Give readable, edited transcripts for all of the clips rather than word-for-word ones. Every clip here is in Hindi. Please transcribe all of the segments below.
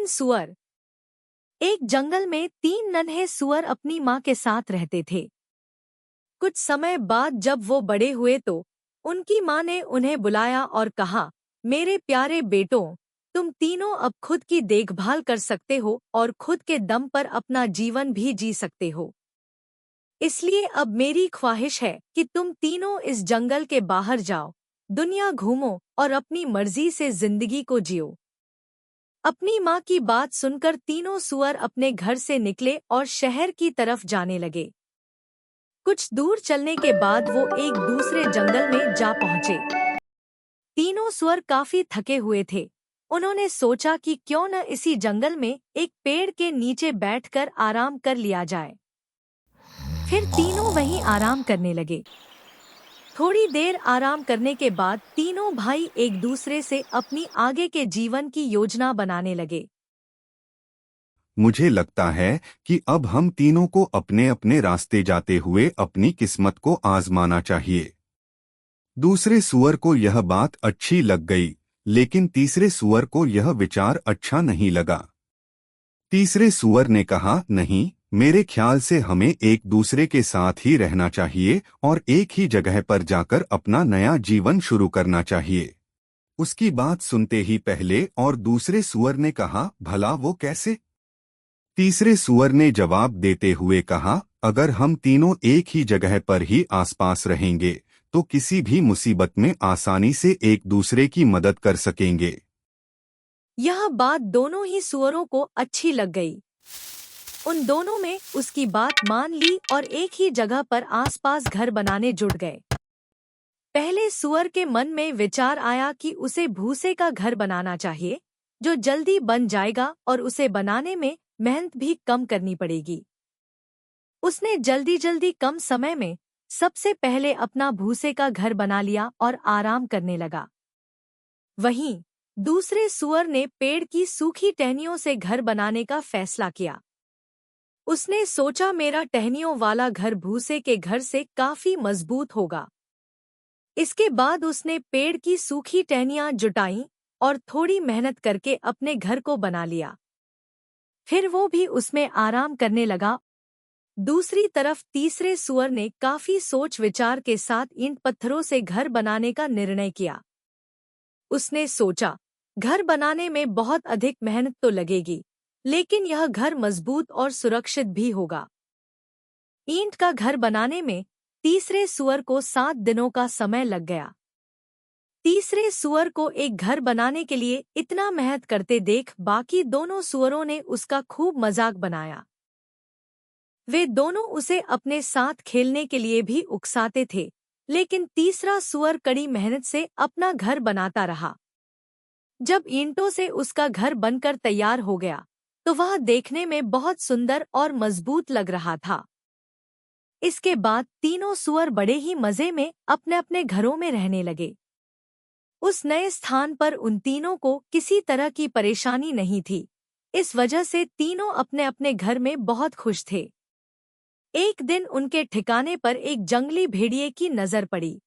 तीन सुअर। एक जंगल में तीन नन्हे सुअर अपनी माँ के साथ रहते थे। कुछ समय बाद जब वो बड़े हुए तो उनकी माँ ने उन्हें बुलाया और कहा, मेरे प्यारे बेटों, तुम तीनों अब खुद की देखभाल कर सकते हो और खुद के दम पर अपना जीवन भी जी सकते हो। इसलिए अब मेरी ख्वाहिश है कि तुम तीनों इस जंगल के बाहर जाओ, दुनिया घूमो और अपनी मर्जी से जिंदगी को जियो। अपनी माँ की बात सुनकर तीनों सुअर अपने घर से निकले और शहर की तरफ जाने लगे। कुछ दूर चलने के बाद वो एक दूसरे जंगल में जा पहुँचे। तीनों सुअर काफी थके हुए थे। उन्होंने सोचा कि क्यों न इसी जंगल में एक पेड़ के नीचे बैठकर आराम कर लिया जाए। फिर तीनों वहीं आराम करने लगे। थोड़ी देर आराम करने के बाद तीनों भाई एक दूसरे से अपनी आगे के जीवन की योजना बनाने लगे। मुझे लगता है कि अब हम तीनों को अपने अपने रास्ते जाते हुए अपनी किस्मत को आजमाना चाहिए। दूसरे सुअर को यह बात अच्छी लग गई, लेकिन तीसरे सुअर को यह विचार अच्छा नहीं लगा। तीसरे सुअर ने कहा, नहीं, मेरे ख्याल से हमें एक दूसरे के साथ ही रहना चाहिए और एक ही जगह पर जाकर अपना नया जीवन शुरू करना चाहिए। उसकी बात सुनते ही पहले और दूसरे सुअर ने कहा, भला वो कैसे? तीसरे सुअर ने जवाब देते हुए कहा, अगर हम तीनों एक ही जगह पर ही आसपास रहेंगे तो किसी भी मुसीबत में आसानी से एक दूसरे की मदद कर सकेंगे। यह बात दोनों ही सुअरों को अच्छी लग गई। उन दोनों में उसकी बात मान ली और एक ही जगह पर आसपास घर बनाने जुट गए। पहले सुअर के मन में विचार आया कि उसे भूसे का घर बनाना चाहिए, जो जल्दी बन जाएगा और उसे बनाने में मेहनत भी कम करनी पड़ेगी। उसने जल्दी जल्दी कम समय में सबसे पहले अपना भूसे का घर बना लिया और आराम करने लगा। वहीं दूसरे सुअर ने पेड़ की सूखी टहनियों से घर बनाने का फैसला किया। उसने सोचा, मेरा टहनियों वाला घर भूसे के घर से काफी मजबूत होगा। इसके बाद उसने पेड़ की सूखी टहनियां जुटाईं और थोड़ी मेहनत करके अपने घर को बना लिया। फिर वो भी उसमें आराम करने लगा। दूसरी तरफ तीसरे सुअर ने काफी सोच विचार के साथ ईंट पत्थरों से घर बनाने का निर्णय किया। उसने सोचा, घर बनाने में बहुत अधिक मेहनत तो लगेगी, लेकिन यह घर मजबूत और सुरक्षित भी होगा। ईंट का घर बनाने में तीसरे सुअर को 7 दिनों का समय लग गया। तीसरे सुअर को एक घर बनाने के लिए इतना मेहनत करते देख बाकी दोनों सुअरों ने उसका खूब मजाक बनाया। वे दोनों उसे अपने साथ खेलने के लिए भी उकसाते थे, लेकिन तीसरा सुअर कड़ी मेहनत से अपना घर बनाता रहा। जब ईंटों से उसका घर बनकर तैयार हो गया तो वह देखने में बहुत सुंदर और मजबूत लग रहा था। इसके बाद तीनों सुअर बड़े ही मजे में अपने अपने घरों में रहने लगे। उस नए स्थान पर उन तीनों को किसी तरह की परेशानी नहीं थी। इस वजह से तीनों अपने अपने घर में बहुत खुश थे। एक दिन उनके ठिकाने पर एक जंगली भेड़िए की नजर पड़ी।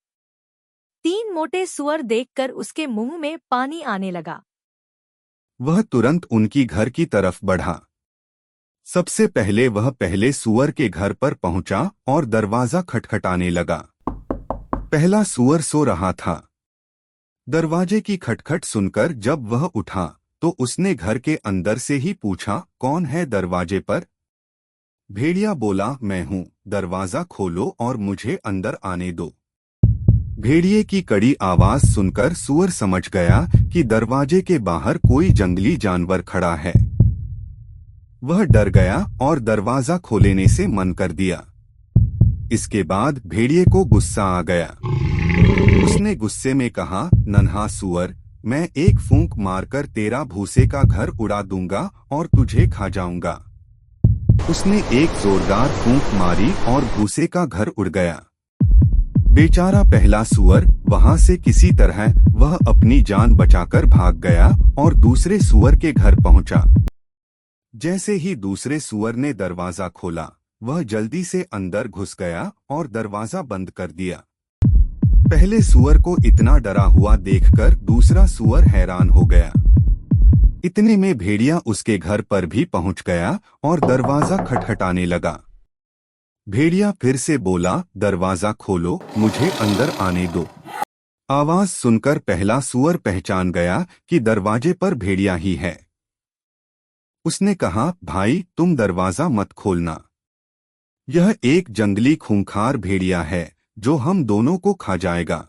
3 मोटे सुअर देखकर उसके मुंह में पानी आने लगा। वह तुरंत उनकी घर की तरफ बढ़ा। सबसे पहले वह पहले सुअर के घर पर पहुंचा और दरवाजा खटखटाने लगा। पहला सुअर सो रहा था। दरवाजे की खटखट सुनकर जब वह उठा तो उसने घर के अंदर से ही पूछा, कौन है दरवाजे पर? भेड़िया बोला, मैं हूं, दरवाजा खोलो और मुझे अंदर आने दो। भेड़िए की कड़ी आवाज सुनकर सुअर समझ गया कि दरवाजे के बाहर कोई जंगली जानवर खड़ा है। वह डर गया और दरवाजा खोलने से मन कर दिया। इसके बाद भेड़िए को गुस्सा आ गया। उसने गुस्से में कहा, नन्हा सुअर, मैं एक फूंक मारकर तेरा भूसे का घर उड़ा दूंगा और तुझे खा जाऊंगा। उसने एक जोरदार फूंक मारी और भूसे का घर उड़ गया। बेचारा पहला सुअर वहां से किसी तरह वह अपनी जान बचाकर भाग गया और दूसरे सुअर के घर पहुंचा। जैसे ही दूसरे सुअर ने दरवाजा खोला, वह जल्दी से अंदर घुस गया और दरवाजा बंद कर दिया। पहले सुअर को इतना डरा हुआ देखकर दूसरा सुअर हैरान हो गया। इतने में भेड़िया उसके घर पर भी पहुंच गया और दरवाजा खटखटाने लगा। भेड़िया फिर से बोला, दरवाजा खोलो, मुझे अंदर आने दो। आवाज सुनकर पहला सूअर पहचान गया कि दरवाजे पर भेड़िया ही है। उसने कहा, भाई तुम दरवाजा मत खोलना। यह एक जंगली खूंखार भेड़िया है जो हम दोनों को खा जाएगा।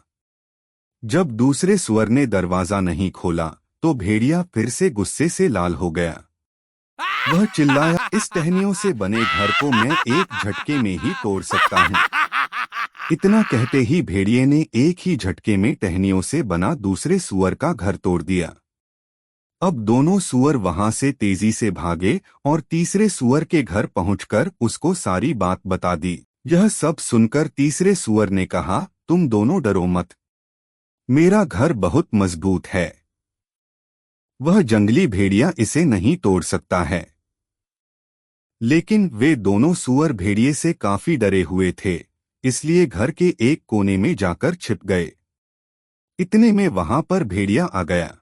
जब दूसरे सूअर ने दरवाजा नहीं खोला तो भेड़िया फिर से गुस्से से लाल हो गया। वह चिल्लाया, इस टहनियों से बने घर को मैं एक झटके में ही तोड़ सकता हूँ। इतना कहते ही भेड़िए ने एक ही झटके में टहनियों से बना दूसरे सूअर का घर तोड़ दिया। अब दोनों सूअर वहां से तेजी से भागे और तीसरे सूअर के घर पहुंचकर उसको सारी बात बता दी। यह सब सुनकर तीसरे सूअर ने कहा, तुम दोनों डरो मत, मेरा घर बहुत मजबूत है, वह जंगली भेड़िया इसे नहीं तोड़ सकता है। लेकिन वे दोनों सूअर भेड़िए से काफी डरे हुए थे, इसलिए घर के एक कोने में जाकर छिप गए। इतने में वहां पर भेड़िया आ गया।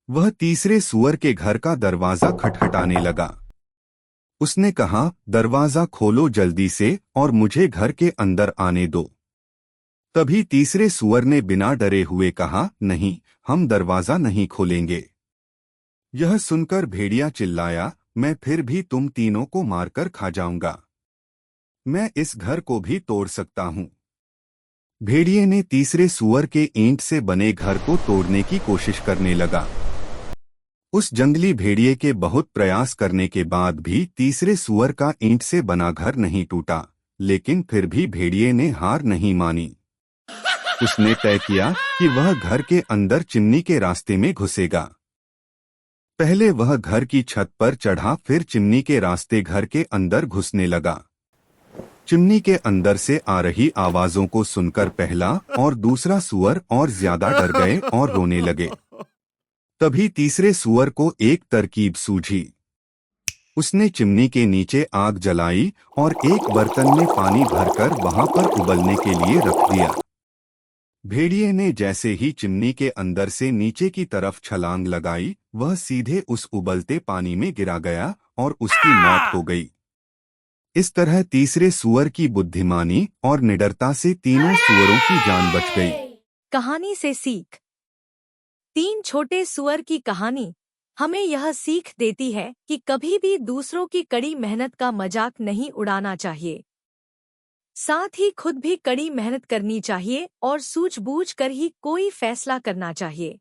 वह तीसरे सूअर के घर का दरवाजा खटखटाने लगा। उसने कहा, दरवाजा खोलो जल्दी से और मुझे घर के अंदर आने दो। तभी तीसरे सूअर ने बिना डरे हुए कहा, नहीं, हम दरवाजा नहीं खोलेंगे। यह सुनकर भेड़िया चिल्लाया, मैं फिर भी तुम तीनों को मारकर खा जाऊंगा, मैं इस घर को भी तोड़ सकता हूं। भेड़िए ने तीसरे सूअर के ईंट से बने घर को तोड़ने की कोशिश करने लगा। उस जंगली भेड़िए के बहुत प्रयास करने के बाद भी तीसरे सूअर का ईंट से बना घर नहीं टूटा, लेकिन फिर भी भेड़िए ने हार नहीं मानी। उसने तय किया कि वह घर के अंदर चिमनी के रास्ते में घुसेगा। पहले वह घर की छत पर चढ़ा, फिर चिमनी के रास्ते घर के अंदर घुसने लगा। चिमनी के अंदर से आ रही आवाजों को सुनकर पहला और दूसरा सूअर और ज्यादा डर गए और रोने लगे। तभी तीसरे सूअर को एक तरकीब सूझी। उसने चिमनी के नीचे आग जलाई और एक बर्तन में पानी भरकर वहां पर उबलने के लिए रख दिया। भेड़िए ने जैसे ही चिमनी के अंदर से नीचे की तरफ छलांग लगाई, वह सीधे उस उबलते पानी में गिरा गया और उसकी मौत हो गई। इस तरह तीसरे सूअर की बुद्धिमानी और निडरता से तीनों सूअरों की जान बच गई। कहानी से सीख। तीन छोटे सूअर की कहानी हमें यह सीख देती है कि कभी भी दूसरों की कड़ी मेहनत का मजाक नहीं उड़ाना चाहिए। साथ ही खुद भी कड़ी मेहनत करनी चाहिए और सूझबूझ कर ही कोई फैसला करना चाहिए।